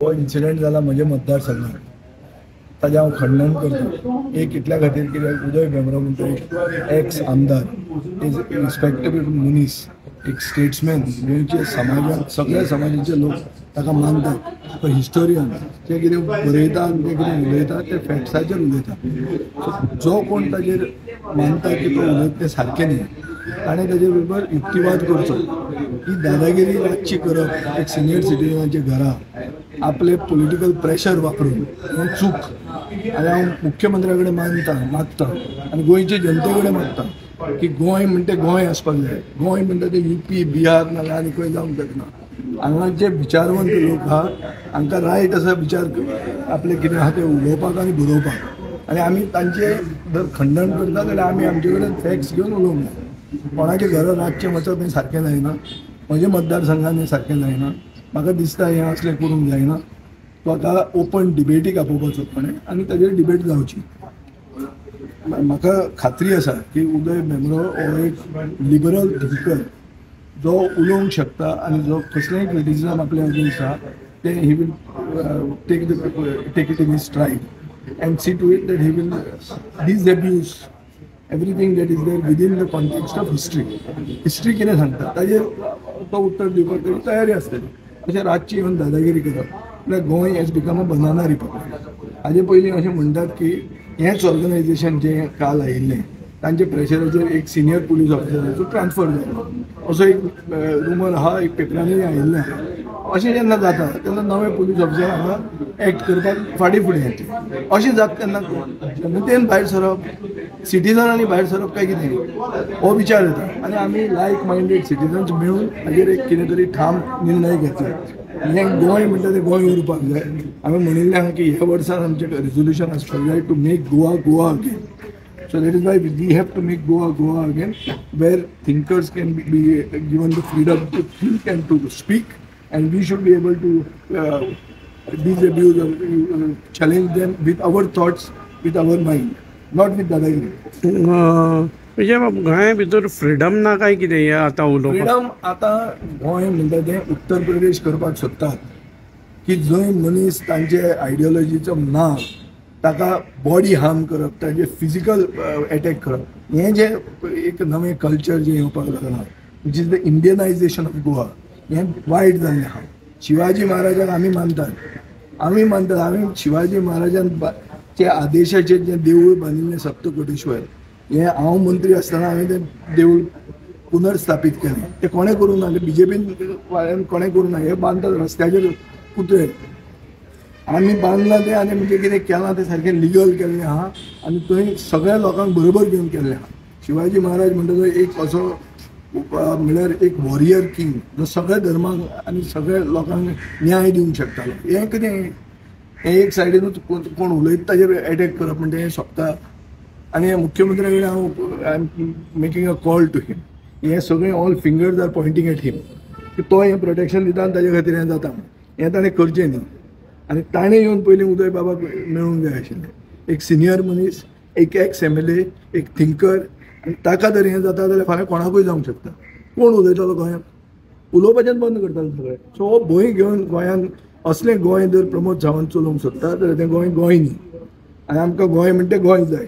हो इन्सिडेंट जाला म्हज्या मतदारसंघात ताजें हांव खंडन करता। एक इतल्या खातीर कित्याक उदय भेंब्रो म्हणटा एक एक्स आमदार इज रिस्पेक्टेबल मनीस, एक स्टेट्समॅन, गोंयचे समाजात सगळ्या समाजाचे लोक ताका मानतात। तो हिस्टोरियन जे कितें बरयता आनी ते कितें उलयता ते फॅक्ट्साचेर उलयता। जो कोण ताजेर मानता की तो उलयता तें सारकें न्ही, ताणें ताजे बरोबर युक्तिवाद करचो। ही दादागिरी रातची करप एक सिनियर सिटीजनाच्या घरा आपले पॉलिटिकल प्रेशर वापरून हें चूक। आनी हांव मुख्यमंत्र्या कडेन मागता आनी गोंयचे जनते कडेन मागता की गोंय म्हणटा गोंय आसपाक जाय। गोंय म्हणटा ते यूपी बिहार नाजाल्यार आनी खंय जावंक शकना। हांगा जे विचारवंत लोक आहा हांकां रायट आसा विचार आपले कितें आहा तें उलोवपाक आनी बरोवपाक। आनी आमी तांचे जर खंडन करता जाल्यार आमी आमचे कडेन फॅक्ट्स घेवन उलोवंक जाय। कोणाचे घरा रातचें वचप हें सारकें जायना। म्हज्या मतदारसंघान हें सारकें जायना। म्हाका दिसता हें असलें करूंक जायना। ताका ओपन डिबेटीक आपोवपाचो कोणें आनी ताजेर डिबेट जावची। म्हाका खात्री आसा की उदय भेंब्रो हो एक लिबरल थिंकर जो उलोवंक शकता आनी जो कसलेंय क्रिटिसिजम आपल्या अगेन्स्ट आहा तें he will take it in stride and see to it that he will disabuse everything that is there within the context of history. History कितें सांगता ताजेर तो उत्तर दिवपाक ताची तयारी आसतली। अशें रातची येवन दादागिरी करप म्हळ्यार Goa has become a banana republic. हाजे पयलीं अशें म्हणटात की हेंच ऑर्गनायजेशन जें काल आयिल्लें तांचे प्रेशराचेर एक सिनियर पुलीस ऑफिसराचो ट्रान्सफर जालो असो एक रुमर आहा, एक पेपरांनी आयिल्लें आहा। अशें जेन्ना जाता तेन्ना नवे पुलीस ऑफिसर हांगा एक्ट करपाक फाटीं फुडें येतले। अशें जाता तेन्ना जनतेन भायर सरप, सिटीजनांनी भायर सरप काय कितें हो विचार येता। आनी आमी लायक मायंडेड सिटीजन्स मेळून हाजेर एक कितें तरी ठाम निर्णय घेतले। हें गोंय म्हणटा तें गोंय उरपाक जाय। हांवें म्हणिल्लें आहा की ह्या वर्सान आमचें रेजोल्यूशन आसपाक जाय to make Goa again. So that is why we have to make Goa again, where thinkers can be given the freedom to think and to speak, and we should be able to disabuse or challenge them with our thoughts, with our mind, not with dadagiri. म्हणजे गोंया भितर freedom ना काय कितें हें आतां उलोवपाक? Freedom आतां गोंय म्हणटा तें उत्तर प्रदेश करपाक सोदतात की जंय मनीस तांचे आयडियोलॉजीचो ना ताका बॉडी हार्म करप, ताजे फिजिकल एटॅक करप। हें जे एक नवें कल्चर जें येवपाक लागलां which is the Indianization of Goa, हें वायट जाल्लें आहा। शिवाजी महाराजाक आमी मानतात, आमी शिवाजी महाराजांचे आदेशाचेर जें देवूळ बांदिल्लें सप्तकोटेश्वर हें हांव मंत्री आसतना हांवें तें देवूळ पुनर्स्थापीत केलें। तें कोणें करूं ना, बीजेपीन कोणें करूं ना। हें बांदतात रस्त्याचेर पुतळे, आमी बांदलां तें आनी म्हणजे कितें केलां तें सारकें लिगल केल्लें आहा आनी थंय सगळ्या लोकांक बरोबर घेवन केल्लें आहा। शिवाजी महाराज म्हणटा तो एक असो म्हळ्यार एक वॉरियर किंग जो सगळ्या धर्मांक आनी सगळ्या लोकांक न्याय दिवंक शकतालो। हें कितें हें एक सायडीनूच कोण उलयता ताजेर एटॅक करप म्हणजे हें सोंपता। आनी मुख्यमंत्र्या कडेन हांव I am making a call to him, हें सगळें all fingers are pointing at him की तो हें प्रोटेक्शन दिता आनी ताजे खातीर हें जाता हें ताणें करचें न्ही। आनी ताणें येवन पयलीं उदय बाबाक मेळूंक जाय आशिल्लें। एक सिनियर मनीस, एक एक्स MLA, एक थिंकर, आनी ताका जर हें जाता जाल्यार फाल्यां कोणाकूय जावंक शकता। कोण उलयतालो गोंयांत? उलोवपाचेंच बंद करताले सगळे। सो हो भंय घेवन गोंयांत असलें गोंय जर प्रमोद सावंत चलोवंक सोदता जाल्यार तें गोंय न्ही। आनी आमकां गोंय म्हणटा गोंय जाय।